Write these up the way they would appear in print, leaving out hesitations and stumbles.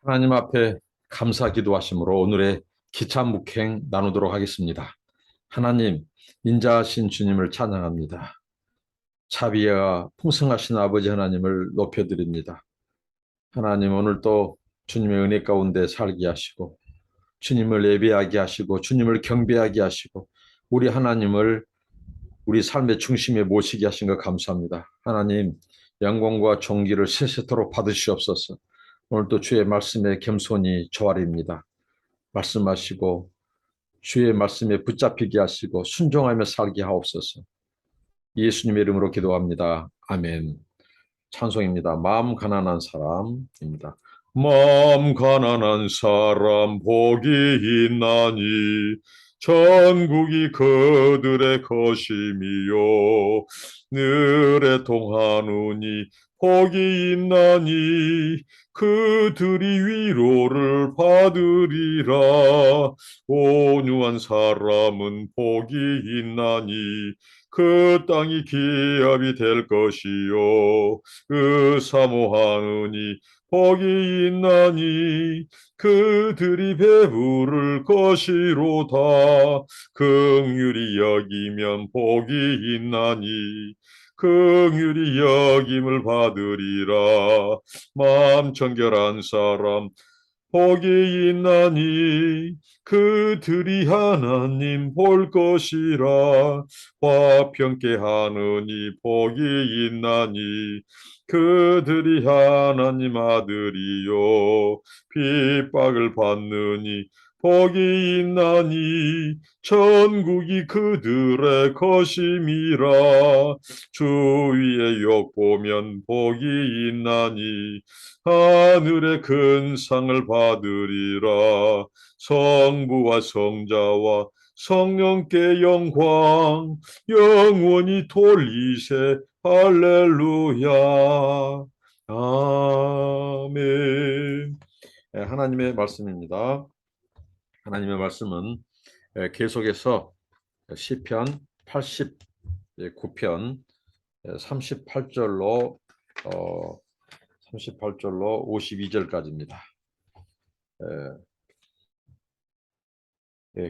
하나님 앞에 감사 기도하심으로 오늘의 기차 묵행 나누도록 하겠습니다. 하나님, 인자하신 주님을 찬양합니다. 자비와 풍성하신 아버지 하나님을 높여드립니다. 하나님, 오늘 또 주님의 은혜 가운데 살게 하시고 주님을 예배하게 하시고 주님을 경배하게 하시고 우리 하나님을 우리 삶의 중심에 모시게 하신 것 감사합니다. 하나님, 영광과 존귀를 세세토록 받으시옵소서. 오늘도 주의 말씀에 겸손히 조아립니다. 말씀하시고 주의 말씀에 붙잡히게 하시고 순종하며 살게 하옵소서. 예수님의 이름으로 기도합니다. 아멘. 찬송입니다. 마음 가난한 사람입니다. 마음 가난한 사람 복이 있나니 천국이 그들의 것임이요 늘에 통하느니 복이 있나니 그들이 위로를 받으리라. 온유한 사람은 복이 있나니 그 땅이 기업이 될 것이요 그 사모하느니 복이 있나니 그들이 배부를 것이로다. 긍휼히 여기면 복이 있나니 긍휼히 여김을 받으리라. 마음 정결한 사람 복이 있나니 그들이 하나님 볼 것이라. 화평케 하느니 복이 있나니 그들이 하나님 아들이요 핍박을 받느니 복이 있나니 천국이 그들의 것임이라. 주위의 욕 보면 복이 있나니 하늘의 큰 상을 받으리라. 성부와 성자와 성령께 영광 영원히 돌리세. 할렐루야. 아멘. 하나님의 말씀입니다. 하나님의 말씀은 계속해서 시편 89편 38절로 52절까지입니다.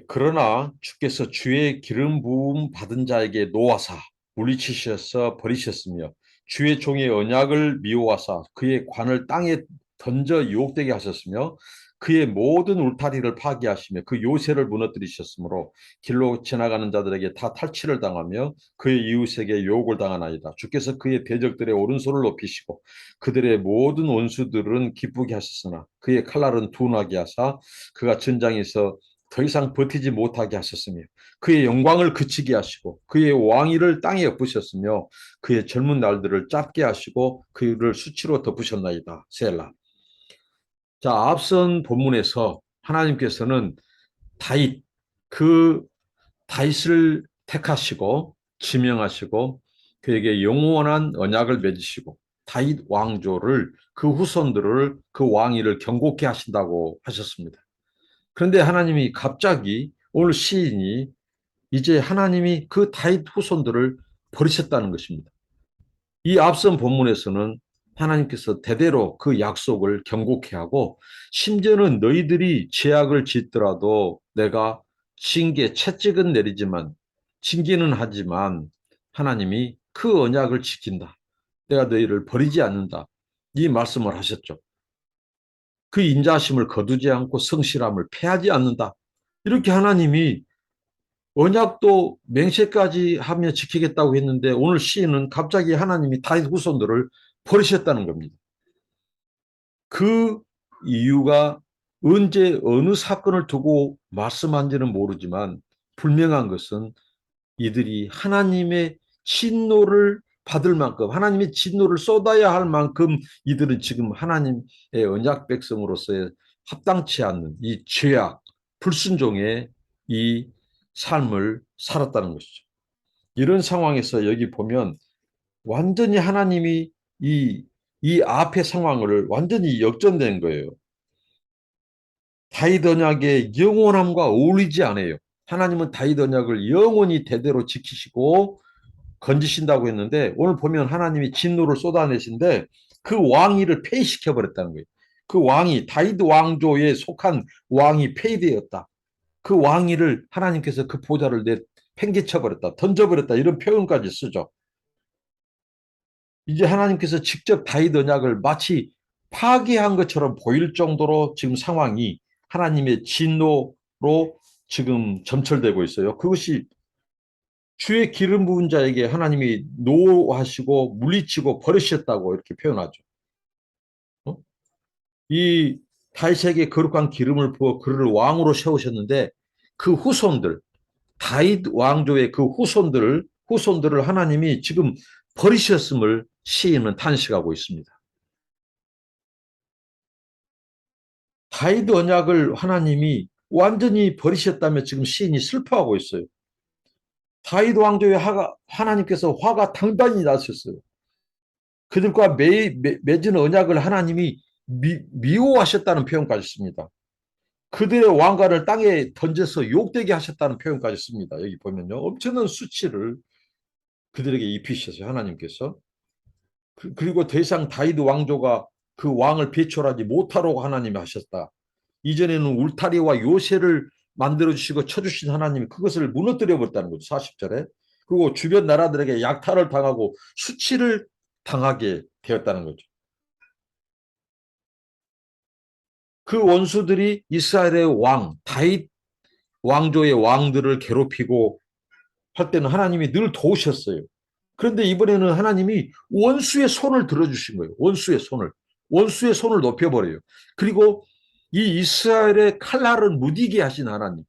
그러나 주께서 주의 기름 부음 받은 자에게 노하사 물리치셔서 버리셨으며 주의 종의 언약을 미워하사 그의 관을 땅에 던져 유혹되게 하셨으며 그의 모든 울타리를 파괴하시며 그 요새를 무너뜨리셨으므로 길로 지나가는 자들에게 다 탈취를 당하며 그의 이웃에게 유혹을 당하나이다. 주께서 그의 대적들의 오른손을 높이시고 그들의 모든 원수들은 기쁘게 하셨으나 그의 칼날은 둔하게 하사 그가 전장에서 더 이상 버티지 못하게 하셨으며 그의 영광을 그치게 하시고 그의 왕위를 땅에 엎으셨으며 그의 젊은 날들을 짧게 하시고 그를 수치로 덮으셨나이다. 셀라. 자, 앞선 본문에서 하나님께서는 다윗, 그 다윗을 택하시고 지명하시고 그에게 영원한 언약을 맺으시고 다윗 왕조를 그 후손들을 그 왕위를 경고케 하신다고 하셨습니다. 그런데 하나님이 갑자기 오늘 시인이 이제 하나님이 그 다윗 후손들을 버리셨다는 것입니다. 이 앞선 본문에서는 하나님께서 대대로 그 약속을 경고케 하고 심지어는 너희들이 죄악을 짓더라도 내가 징계 채찍은 내리지만 징계는 하지만 하나님이 그 언약을 지킨다. 내가 너희를 버리지 않는다. 이 말씀을 하셨죠. 그 인자심을 거두지 않고 성실함을 패하지 않는다. 이렇게 하나님이 언약도 맹세까지 하며 지키겠다고 했는데 오늘 시인은 갑자기 하나님이 다윗 후손들을 버리셨다는 겁니다. 그 이유가 언제 어느 사건을 두고 말씀한지는 모르지만 분명한 것은 이들이 하나님의 진노를 받을 만큼 하나님의 진노를 쏟아야 할 만큼 이들은 지금 하나님의 언약 백성으로서의 합당치 않는 이 죄악, 불순종의 이 삶을 살았다는 것이죠. 이런 상황에서 여기 보면 완전히 하나님이 이 앞의 상황을 완전히 역전된 거예요. 다윗 언약의 영원함과 어울리지 않아요. 하나님은 다윗 언약을 영원히 대대로 지키시고 건지신다고 했는데 오늘 보면 하나님이 진노를 쏟아내신데 그 왕위를 폐위시켜 버렸다는 거예요. 그 왕이 다윗 왕조에 속한 왕이 폐위되었다. 그 왕위를 하나님께서 그 보좌를 팽개쳐버렸다. 던져버렸다. 이런 표현까지 쓰죠. 이제 하나님께서 직접 다윗 언약을 마치 파괴한 것처럼 보일 정도로 지금 상황이 하나님의 진노로 지금 점철되고 있어요. 그것이 주의 기름 부은 자에게 하나님이 노하시고 물리치고 버리셨다고 이렇게 표현하죠. 어? 이 다윗에게 거룩한 기름을 부어 그를 왕으로 세우셨는데 그 후손들, 다윗 왕조의 그 후손들을 하나님이 지금 버리셨음을 시인은 탄식하고 있습니다. 다윗 언약을 하나님이 완전히 버리셨다며 지금 시인이 슬퍼하고 있어요. 다윗 왕조의 하나님께서 화가 단단히 나셨어요. 그들과 맺은 언약을 하나님이 미워하셨다는 표현까지 씁니다. 그들의 왕관을 땅에 던져서 욕되게 하셨다는 표현까지 씁니다. 여기 보면요. 엄청난 수치를 그들에게 입히셨어요. 하나님께서. 그리고 더 이상 다윗 왕조가 그 왕을 배출하지 못하라고 하나님이 하셨다. 이전에는 울타리와 요새를 만들어주시고 쳐주신 하나님이 그것을 무너뜨려 버렸다는 거죠. 40절에. 그리고 주변 나라들에게 약탈을 당하고 수치를 당하게 되었다는 거죠. 그 원수들이 이스라엘의 다윗 왕조의 왕들을 괴롭히고 할 때는 하나님이 늘 도우셨어요. 그런데 이번에는 하나님이 원수의 손을 들어주신 거예요. 원수의 손을 높여버려요. 그리고 이 이스라엘의 칼날을 무디게 하신 하나님.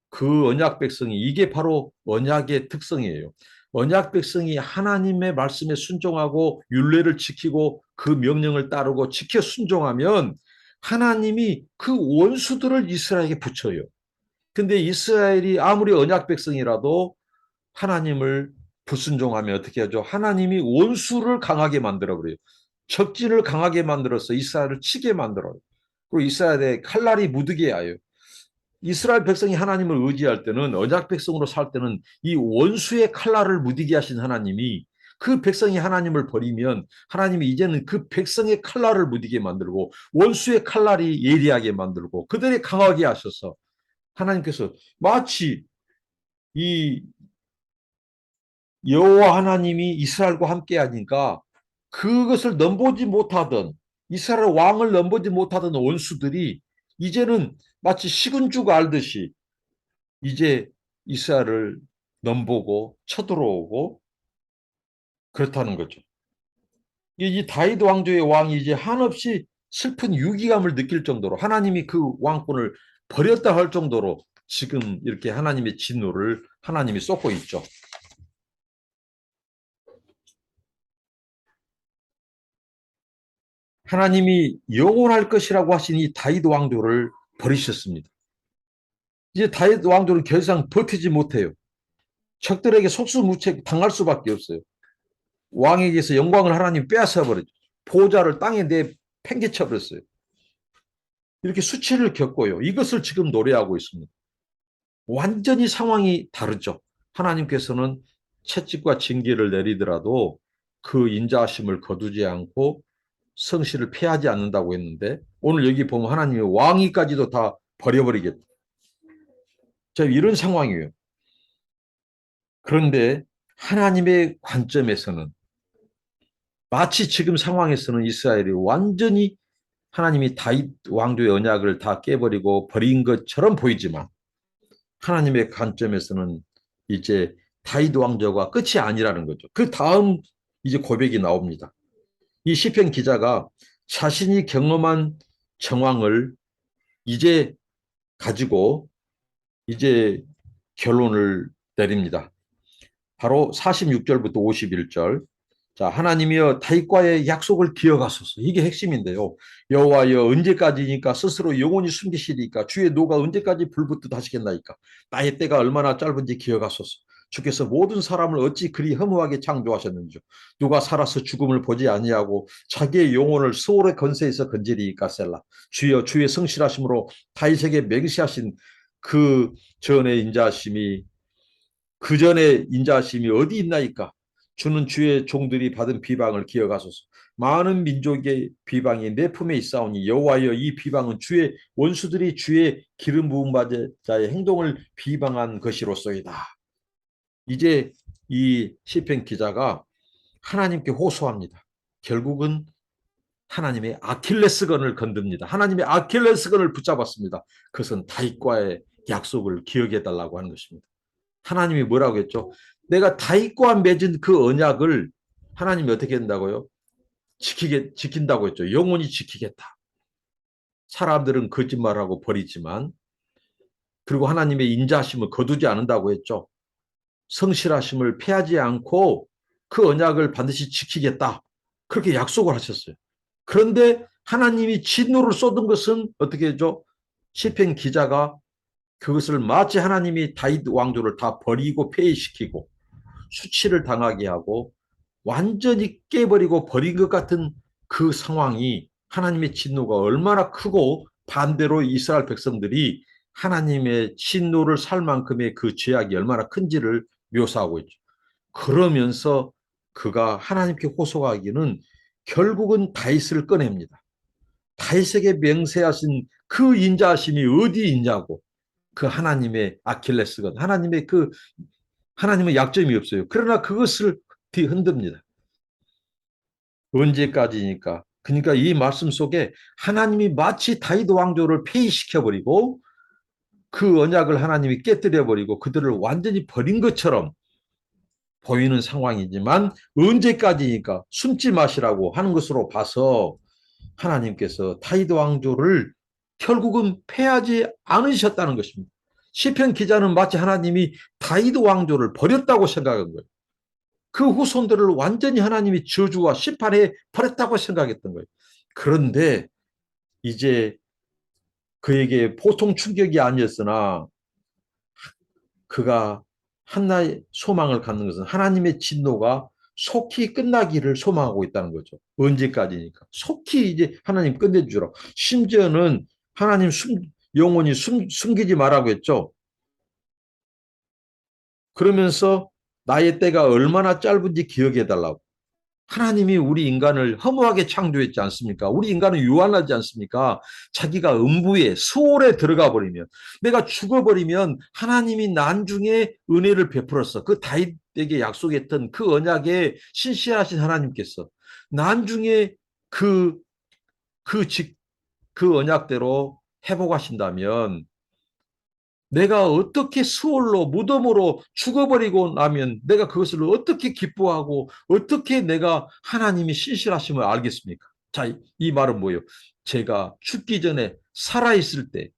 그 언약 백성이 이게 바로 언약의 특성이에요. 언약 백성이 하나님의 말씀에 순종하고 율례를 지키고 그 명령을 따르고 지켜 순종하면 하나님이 그 원수들을 이스라엘에게 붙여요. 근데 이스라엘이 아무리 언약 백성이라도 하나님을 불순종하면 어떻게 하죠? 하나님이 원수를 강하게 만들어버려요. 적진을 강하게 만들어서 이스라엘을 치게 만들어요. 그리고 이스라엘의 칼날이 무드게 하여 이스라엘 백성이 하나님을 의지할 때는 언약 백성으로 살 때는 이 원수의 칼날을 무디게 하신 하나님이 그 백성이 하나님을 버리면 하나님이 이제는 그 백성의 칼날을 무디게 만들고 원수의 칼날이 예리하게 만들고 그들이 강하게 하셔서 하나님께서 마치 이 여호와 하나님이 이스라엘과 함께 하니까 그것을 넘보지 못하던 이스라엘 왕을 넘보지 못하던 원수들이 이제는 마치 식은 죽 알듯이 이제 이스라엘을 넘보고 쳐들어오고 그렇다는 거죠. 이 다윗 왕조의 왕이 이제 한없이 슬픈 유기감을 느낄 정도로 하나님이 그 왕권을 버렸다 할 정도로 지금 이렇게 하나님의 진노를 하나님이 쏟고 있죠. 하나님이 영원할 것이라고 하신 이 다윗 왕조를 버리셨습니다. 이제 다윗 왕조는 더 이상 버티지 못해요. 적들에게 속수무책 당할 수밖에 없어요. 왕에게서 영광을 하나님 빼앗아 버렸죠. 보좌를 땅에 팽개쳐 버렸어요. 이렇게 수치를 겪고요. 이것을 지금 노래하고 있습니다. 완전히 상황이 다르죠. 하나님께서는 채찍과 징계를 내리더라도 그 인자하심을 거두지 않고 성실을 피하지 않는다고 했는데 오늘 여기 보면 하나님이 왕위까지도 다 버려버리겠다. 이런 상황이에요. 그런데 하나님의 관점에서는 마치 지금 상황에서는 이스라엘이 완전히 하나님이 다윗 왕조의 언약을 다 깨버리고 버린 것처럼 보이지만 하나님의 관점에서는 이제 다윗 왕조가 끝이 아니라는 거죠. 그 다음 이제 고백이 나옵니다. 이 시편 기자가 자신이 경험한 정황을 이제 가지고 이제 결론을 내립니다. 바로 46절부터 51절. 자, 하나님이여 다윗과의 약속을 기억하소서. 이게 핵심인데요. 여호와여 언제까지니까 스스로 영원히 숨기시리까 주의 노가 언제까지 불붙듯 하시겠나이까. 나의 때가 얼마나 짧은지 기억하소서. 주께서 모든 사람을 어찌 그리 허무하게 창조하셨는지 누가 살아서 죽음을 보지 아니하고 자기의 영혼을 소울의 건세에서 건지리이까 셀라. 주여 주의 성실하심으로 다윗에게 맹세하신 그 전의 인자하심이 그 전에 인자하심이 어디 있나이까. 주는 주의 종들이 받은 비방을 기억하소서. 많은 민족의 비방이 내 품에 있사오니 여호와여 이 비방은 주의 원수들이 주의 기름 부음 받은 자의 행동을 비방한 것이로소이다. 이제 이 시편 기자가 하나님께 호소합니다. 결국은 하나님의 아킬레스건을 건듭니다. 하나님의 아킬레스건을 붙잡았습니다. 그것은 다윗과의 약속을 기억해 달라고 하는 것입니다. 하나님이 뭐라고 했죠? 내가 다윗과 맺은 그 언약을 하나님이 어떻게 한다고요? 지킨다고 했죠. 영원히 지키겠다. 사람들은 거짓말하고 버리지만, 그리고 하나님의 인자하심을 거두지 않는다고 했죠. 성실하심을 패하지 않고 그 언약을 반드시 지키겠다. 그렇게 약속을 하셨어요. 그런데 하나님이 진노를 쏟은 것은 어떻게 했죠? 시편 기자가 그것을 마치 하나님이 다윗 왕조를 다 버리고 폐위시키고 수치를 당하게 하고 완전히 깨버리고 버린 것 같은 그 상황이, 하나님의 진노가 얼마나 크고 반대로 이스라엘 백성들이 하나님의 진노를 살 만큼의 그 죄악이 얼마나 큰지를 묘사하고 있죠. 그러면서 그가 하나님께 호소하기는 결국은 다윗을 꺼냅니다. 다윗에게 맹세하신 그 인자하심이 어디 있냐고. 그 하나님의 아킬레스건, 하나님의 그 하나님은 약점이 없어요. 그러나 그것을 뒤흔듭니다. 언제까지니까. 그러니까 이 말씀 속에 하나님이 마치 다윗 왕조를 폐위시켜버리고 그 언약을 하나님이 깨뜨려버리고 그들을 완전히 버린 것처럼 보이는 상황이지만, 언제까지니까 숨지 마시라고 하는 것으로 봐서 하나님께서 다윗 왕조를 결국은 패하지 않으셨다는 것입니다. 시편 기자는 마치 하나님이 다윗 왕조를 버렸다고 생각한 거예요. 그 후손들을 완전히 하나님이 저주와 심판해 버렸다고 생각했던 거예요. 그런데 이제 그에게 보통 충격이 아니었으나 그가 한나의 소망을 갖는 것은 하나님의 진노가 속히 끝나기를 소망하고 있다는 거죠. 언제까지니까. 속히 이제 하나님 끝내주라. 심지어는 하나님 영원히 숨기지 말라고 했죠. 그러면서 나의 때가 얼마나 짧은지 기억해 달라고. 하나님이 우리 인간을 허무하게 창조했지 않습니까? 우리 인간은 유한하지 않습니까? 자기가 음부에 수월에 들어가 버리면, 내가 죽어버리면 하나님이 난중에 은혜를 베풀었어. 그 다윗에게 약속했던 그 언약에 신실하신 하나님께서 난중에 그, 그, 그 언약대로 회복하신다면 내가 어떻게 수월로 무덤으로 죽어버리고 나면 내가 그것을 어떻게 기뻐하고 어떻게 내가 하나님이 신실하심을 알겠습니까? 자, 이 말은 뭐예요? 제가 죽기 전에 살아있을 때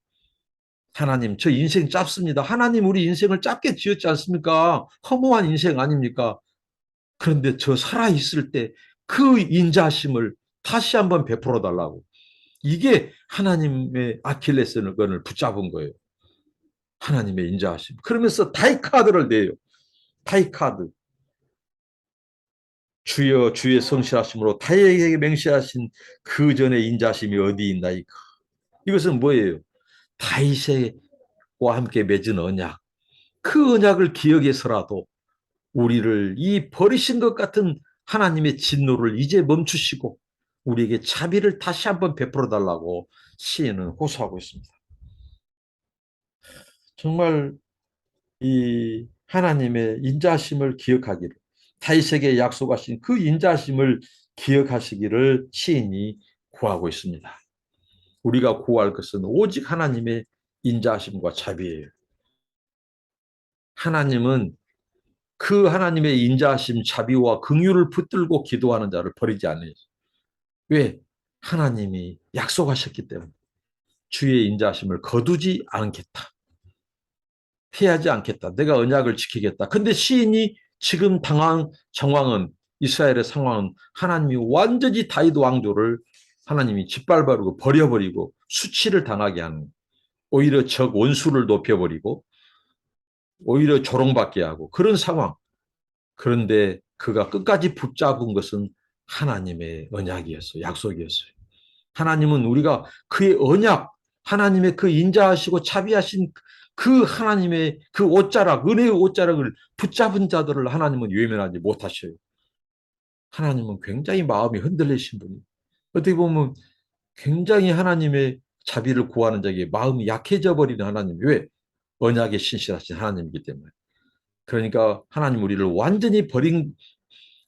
하나님 저 인생 짧습니다. 하나님 우리 인생을 짧게 지었지 않습니까? 허무한 인생 아닙니까? 그런데 저 살아있을 때 그 인자심을 다시 한번 베풀어 달라고. 이게 하나님의 아킬레스건을 붙잡은 거예요. 하나님의 인자하심. 그러면서 다이카드를 내요. 다이카드. 주여 주의 성실하심으로 다윗에게 맹세하신 그 전에 인자심이 어디 있나이까. 이것은 뭐예요? 다윗과 함께 맺은 언약. 그 언약을 기억해서라도 우리를 이 버리신 것 같은 하나님의 진노를 이제 멈추시고 우리에게 자비를 다시 한번 베풀어 달라고 시인은 호소하고 있습니다. 정말 이 하나님의 인자심을 기억하기를, 다윗에게 약속하신 그 인자심을 기억하시기를 시인이 구하고 있습니다. 우리가 구할 것은 오직 하나님의 인자심과 자비예요. 하나님은 그 하나님의 인자심, 자비와 긍휼을 붙들고 기도하는 자를 버리지 않아요. 왜? 하나님이 약속하셨기 때문에. 주의 인자심을 거두지 않겠다. 피하지 않겠다. 내가 언약을 지키겠다. 근데 시인이 지금 당한 상황은, 이스라엘의 상황은 하나님이 완전히 다윗 왕조를 하나님이 짓밟아버리고 버려버리고 수치를 당하게 하는, 오히려 적 원수를 높여버리고 오히려 조롱받게 하고 그런 상황. 그런데 그가 끝까지 붙잡은 것은 하나님의 언약이었어요. 약속이었어요. 하나님은 우리가 그의 언약, 하나님의 그 인자하시고 자비하신 그 하나님의 그 옷자락, 은혜의 옷자락을 붙잡은 자들을 하나님은 외면하지 못하셔요. 하나님은 굉장히 마음이 흔들리신 분이. 어떻게 보면 굉장히 하나님의 자비를 구하는 자에게 마음이 약해져 버리는 하나님. 왜? 언약에 신실하신 하나님이기 때문에. 그러니까 하나님 우리를 완전히 버린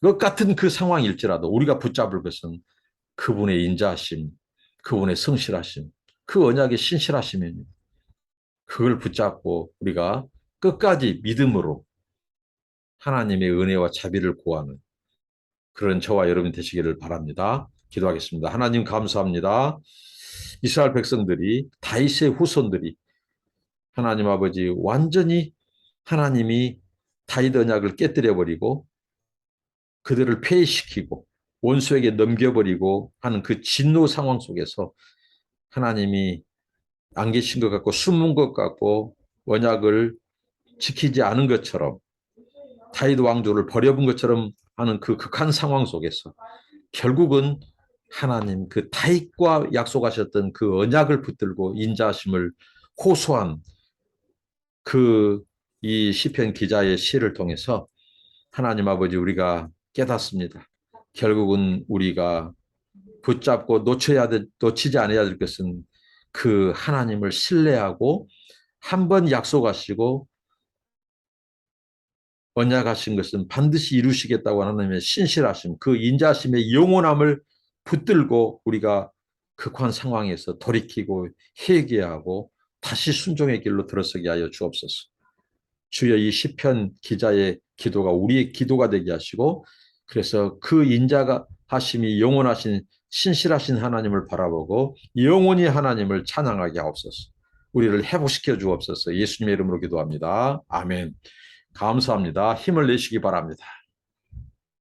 것 같은 그 상황일지라도 우리가 붙잡을 것은 그분의 인자하심, 그분의 성실하심, 그 언약의 신실하심이니 그걸 붙잡고 우리가 끝까지 믿음으로 하나님의 은혜와 자비를 구하는 그런 저와 여러분 되시기를 바랍니다. 기도하겠습니다. 하나님 감사합니다. 이스라엘 백성들이 다윗의 후손들이 하나님 아버지 완전히 하나님이 다윗 언약을 깨뜨려 버리고 그들을 폐위시키고 원수에게 넘겨버리고 하는 그 진노 상황 속에서 하나님이 안 계신 것 같고 숨은 것 같고 언약을 지키지 않은 것처럼 다윗 왕조를 버려본 것처럼 하는 그 극한 상황 속에서 결국은 하나님 그 다윗과 약속하셨던 그 언약을 붙들고 인자하심을 호소한 그 이 시편 기자의 시를 통해서 하나님 아버지 우리가 깨닫습니다. 결국은 우리가 붙잡고 놓치지 않아야 될 것은 그 하나님을 신뢰하고 한 번 약속하시고 언약하신 것은 반드시 이루시겠다고 하나님의 신실하심, 그 인자심의 영원함을 붙들고 우리가 극한 상황에서 돌이키고 회개하고 다시 순종의 길로 들어서게 하여 주옵소서. 주여 이 시편 기자의 기도가 우리의 기도가 되게 하시고 그래서 그 인자가 하심이 영원하신 신실하신 하나님을 바라보고 영원히 하나님을 찬양하게 하옵소서. 우리를 회복시켜 주옵소서. 예수님의 이름으로 기도합니다. 아멘. 감사합니다. 힘을 내시기 바랍니다.